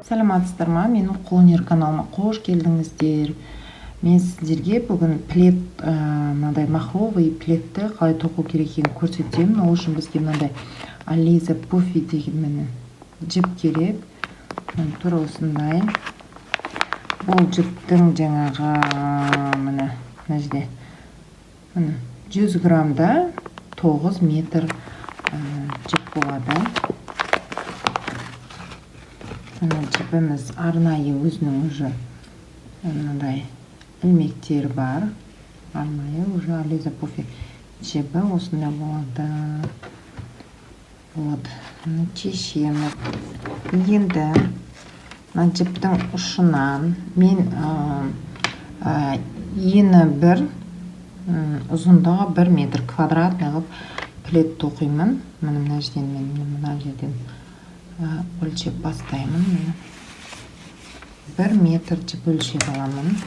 Саламатсыздар ма? Менің қолөнер каналыма қош келдіңіздер. Мен сіздерге бүгін плед, мынандай махровый пледті қалай тоқу керек екенін көрсетемін. Ол үшін бізге мынандай Ализа Пуффи деген жіп керек. Тура осындай. Бұл жіптің жаңағы мына жерде 100 граммда 9 метр жіп болады. Жіпіміз арнайы өзінің уже мынандай ілмектер бар. Арнайы уже Ализа Пуффи жібі осындай болады. Вот, шешеміз. Енді мына жіптің ұшынан мен ені бір, ұзындығы 1 метр квадратный қылып плед тоқимын. Мына жерден мен мына жерден өлшеп бастаймын. 1 метр жіп өлшеп аламын.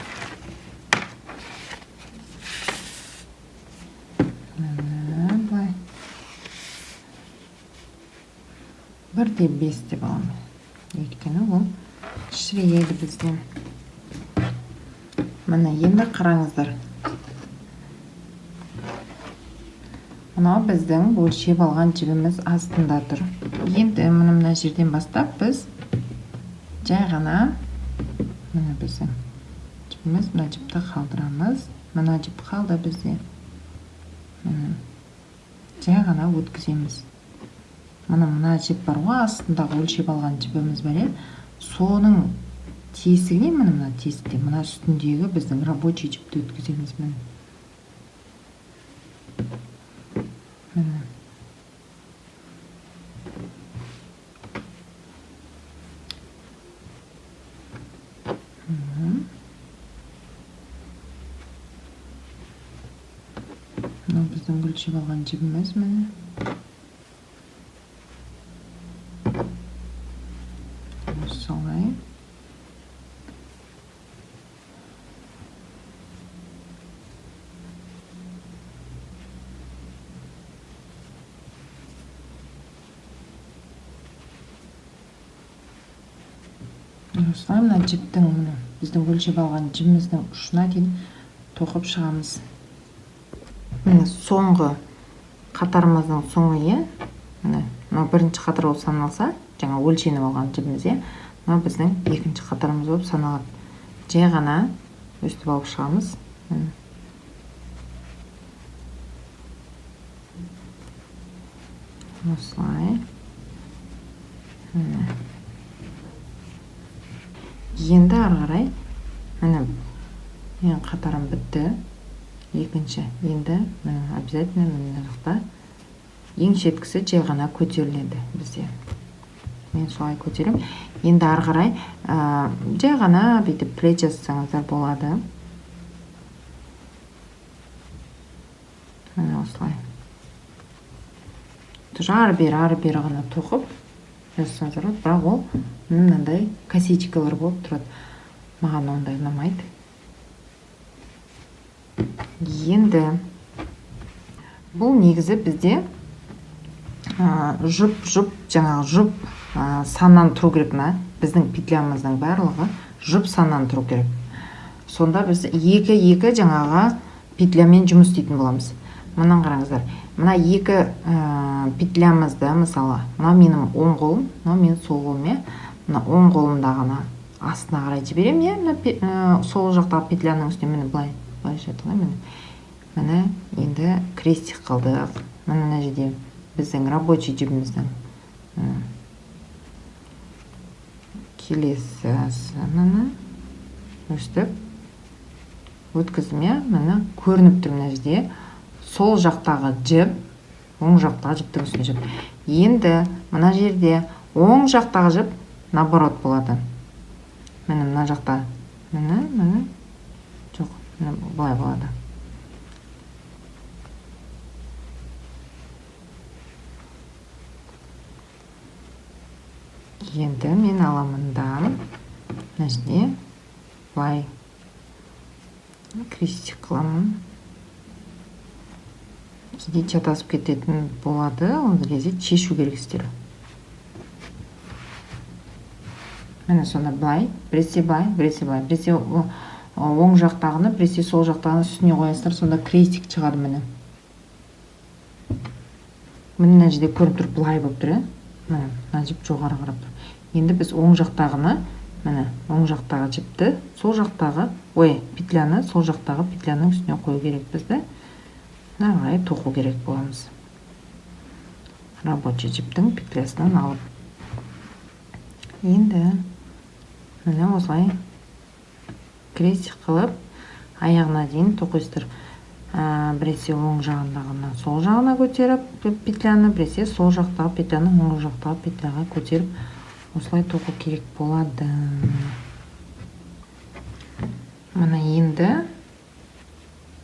Былай 1,5 деп аламын. Өйткені ол шірейеді бізден. Мына енді қараңыздар. Мынау біздің өлшеп алған жібіміз астында тұр. Енді мына жерден бастап біз жай ғана мына біздің жібіміз, мына жіпті қалдырамыз. Мына жіп қалды бізде. Жай ғана өткіземіз. Мына жіп бар ғой, астындағы өлшеп алған жібіміз бар. Соның тесігіне, мына тесікте, мына үстіндегі біздің рабочий жіпті өткіземіз. Біздің өлшеп алған жібіміз міне. Солай. Осылай мына жіптің, біздің өлшеп алған жібіміздің ұшына дейін тоқып шығамыз. Міне соңғы қатарымыздың соңы, мына бірінші қатар болып саналса, жаңа өлшеніп алған жібіміз, мына біздің екінші қатарымыз болып саналады. Жай ғана өстіп алып шығамыз. Осылай. Енді ары қарай, мен қатарым бітті. Екінші, енді обязательно мына жақта ең шеткісі жай ғана көтеріледі бізде. Мен солай көтерем. Енді ары қарай жай ғана бүйтіп плед жасасаңыздар болады. Міне осылай. Ары-бері ғана тоқып жасасаңыздар болады. Бірақ ол мынандай косичкалар болып тұрады. Маған ондай ұнамайды. Енді бұл негізі бізде жаңағы жұп саннан тұру керек. Біздің петлямыздың барлығы жұп саннан тұру керек. Сонда біз екі жаңағы петлямен жұмыс істейтін боламыз. Мұнан қараңыздар. Мына екі петлямызды, мысалы, мына менің оң қолым, мына менің сол қолым. Мына оң қолымда ғана астына қарай жіберем, сол жақтағы петляның үстіне мені былай жатылай. Міне енді крестик қалдық. Мына жерде біздің рабочий жібіміздің келесі өстіп өткіздім. Міне көрініп тұр мына жерде сол жақтағы жіп, оң жақтағы жіптің үстіне жіп. Енді мына жерде оң жақтағы жіп наоборот болады. Міне мына жақта жоқ, былай болады. Енді мен аламындан мына жерде былай крестик қыламын. Кейде чатасып кететін болады, ол кезде шешу керексіздер. Міне сонда былай, біресе былай, біресе былай. Біресе оң жақтағыны, біресе сол жақтағыны үстіне қоясыздар, сонда крестик шығады міне. Мына жерде көрініп тұр, былай болып тұр, міне, мына жіп жоғары қарап тұр. Енді біз оң жақтағыны, міне, оң жақтағы жіпті, сол жақтағы, петляны, сол жақтағы петляның үстіне қою керек бізді. Нарғай тоқу керек боламыз. Рабочий жіптің петлясынан алып. Енді, міне осылай крестик қылып, аяғына дейін тоқисыздар. Біресе оң жағындағынан сол жағына көтеріп петляны, біресе сол жақтағы петляны оң жақтағы петляға көтеріп, осылай тоқу керек болады. Мына енді,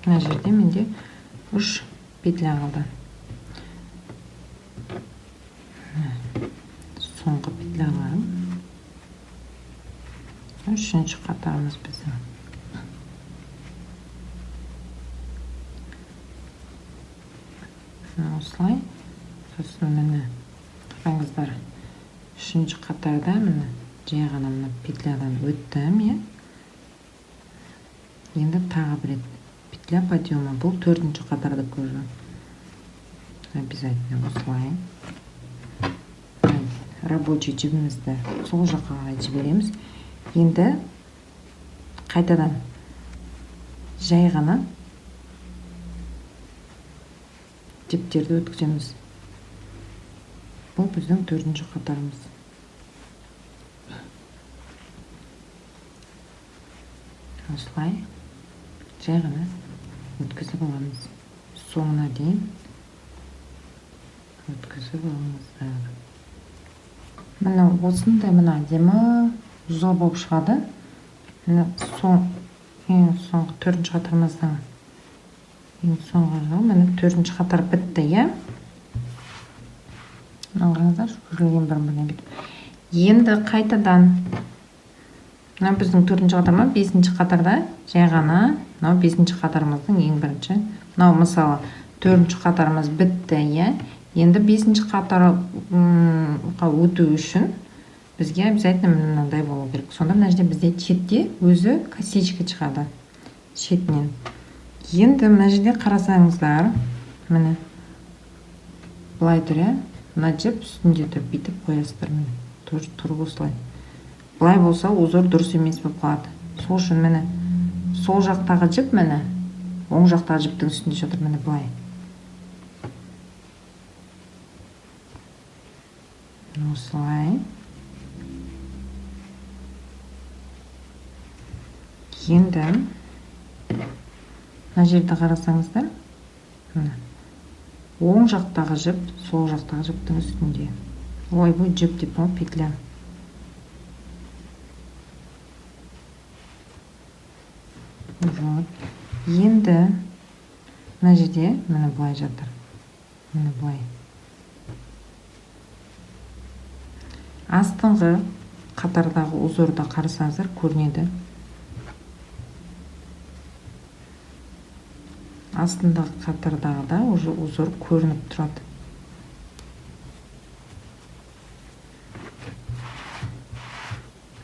мына жерде менде 3 петля қалды. Соңғы петляларым. 3-ші қатарымыз біздің. Осылай. Сосын міне, қараңыздар. 3-ші қатарда міне, жай ғана мына петлядан өттім, Енді тағы бір петля подъема. Бұл 4-ші қатарды көрдім. Обязательно осылай. Рабочий жібімізді сол жаққа қарай жібереміз. Енді қайтадан жай ғана жіптерді өткіземіз. Бұл біздің 4-ші қатарымыз. Осылай жай ғана өткізіп аламыз. Соңына дейін өткізіп аламыздар. Міне осындай мына әдемі ұзақ болып шығады. Міне ең соңғы 4-ші қатарымыздың ең соңғы жағы. Міне 4-ші қатар бітті, Қараңыздар, жүрілген бір-біріне бітіп. Енді қайтадан мына біздің 4-ші қатар, 5-ші қатарда жай ғана мынау 5-ші қатарымыздың ең бірінші. Мынау мысалы 4-ші қатарымыз бітті, Енді 5-ші қатарға өту үшін бізге обязательно мынандай болу керек. Сонда мына жерде бізде шетте өзі косичка шығады. Шетінен. Енді мына жерде қарасаңыздар, міне былай тұр, Мына жіп үстінде тұр, бүйтіп қоясыздар, міне. Тұр осылай. Былай болса, узор дұрыс емес болып қалады. Сол үшін міне сол жақтағы жіп, міне оң жақтағы жіптің үстінде жатыр, міне былай. Осылай. Енді мына жерді қарасаңыздар, оң жақтағы жіп, сол жақтағы жіптің үстінде. Бұл жіп деп петля. Енді мына жерде міне былай жатыр. Міне былай. Астыңғы қатардағы узорда қарасаңыздар көрінеді. Астындағы қатардағыда уже узор көрініп тұрады.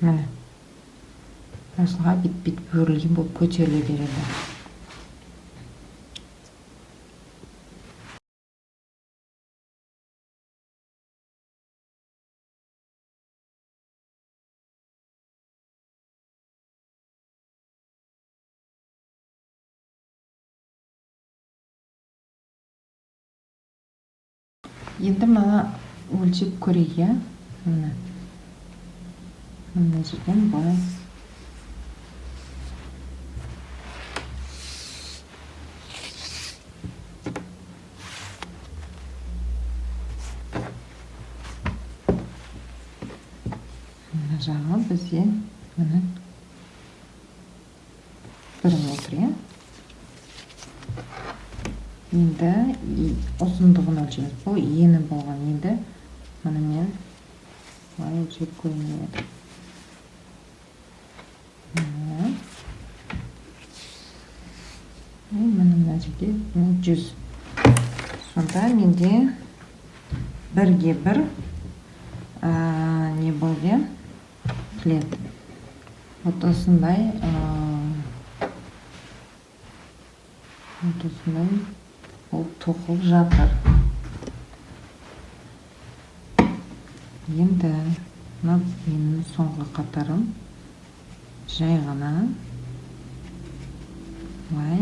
Міне. Осыға бит-бит бөрілген болып көтеріле береді. Енді мына өлшеп көрейік, Мына жерден былай. Мына жағы бізде міне 1 метр, Енді ұзындығын өлшеміз. Бұл ені болған. Енді мұны мен былай өлшеп көрінеді. Мына жерде 100. Сонда менде 1-ге 1 не болды? плед. Вот осындай ол тоқылып жатыр. Енді мына менің соңғы қатарым жай ғана былай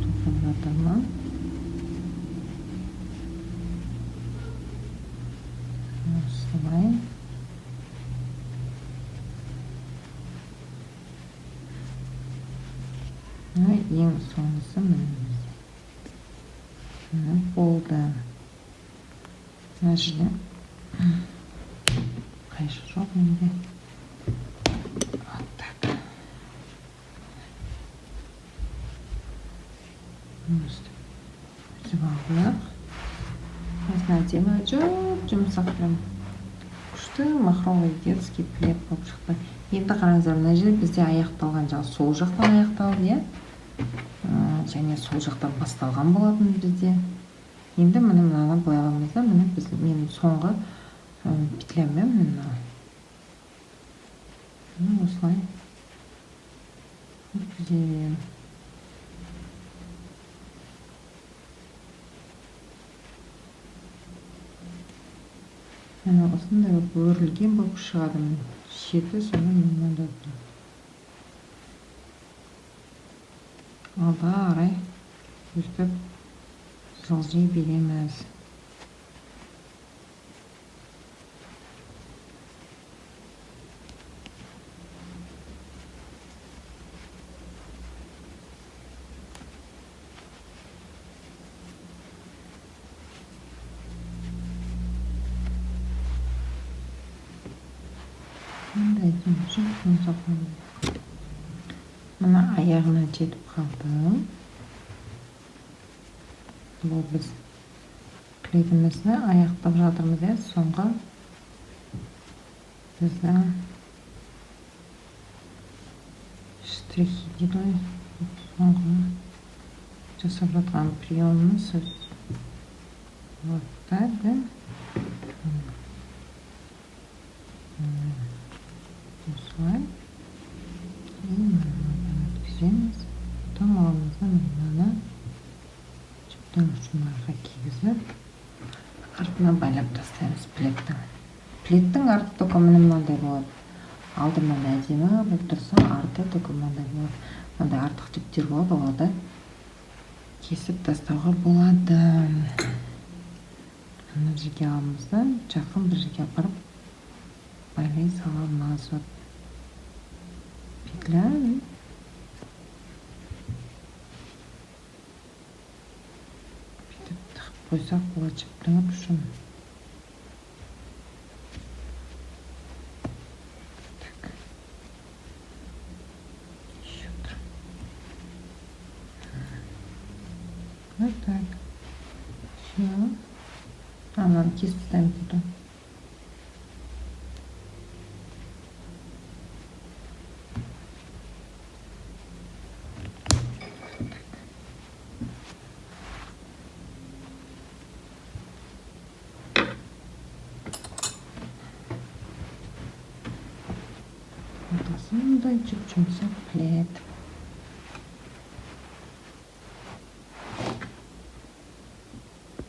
тоқылып жатыр ма? Осылай. Ең соңғысы міне болды. Мына жерде қайшы жоқ менде. Вот так. Өйтіп алайық. Знаете, жұмсақ прям күшті махровый детский плед болып шықты. Енді қараңыздар, мына жерде бізде аяқталған, жаңағы сол жақтан аяқталды, иә? Және сол жақтан басталған болатын бізде. Енді міне мынаны бояламыз да, міне менің соңғы петляммен міне осылай өткіземін. Міне осындай өрілген болып шығады. Шеті соны мынада алға қарай өстіп жылжи береміз. Мындай жұмсақ. Мына аяғына жетіп қалды. Бұл біз пледімізді аяқтап жатырмыз, иә? Соңғы біздің штрихи дейді ғой. Соңғы жасап жатқан приемымыз. Вот так, да? Осылай. Өткіземіз. Потом аламыздан мынаны жіптің ұшынарға кигізіп, артына байлап тастаймыз пледтің. Пледтің арты только мынандай болады. Алдымен әдемі болып тұрса, арты только мынандай болады. Мынандай артық жіптер болады, оларды кесіп тастауға болады. Мына жерге аламыз да, жақын бір жерге апарып байлай саламыз. Петля. Бүйтіп тығып қойсақ болады жіптің ұшын. Так. Еще бір. Вот так. Все. Ананы кесіп тастаймыз тут. Осындай жұмсақ плед.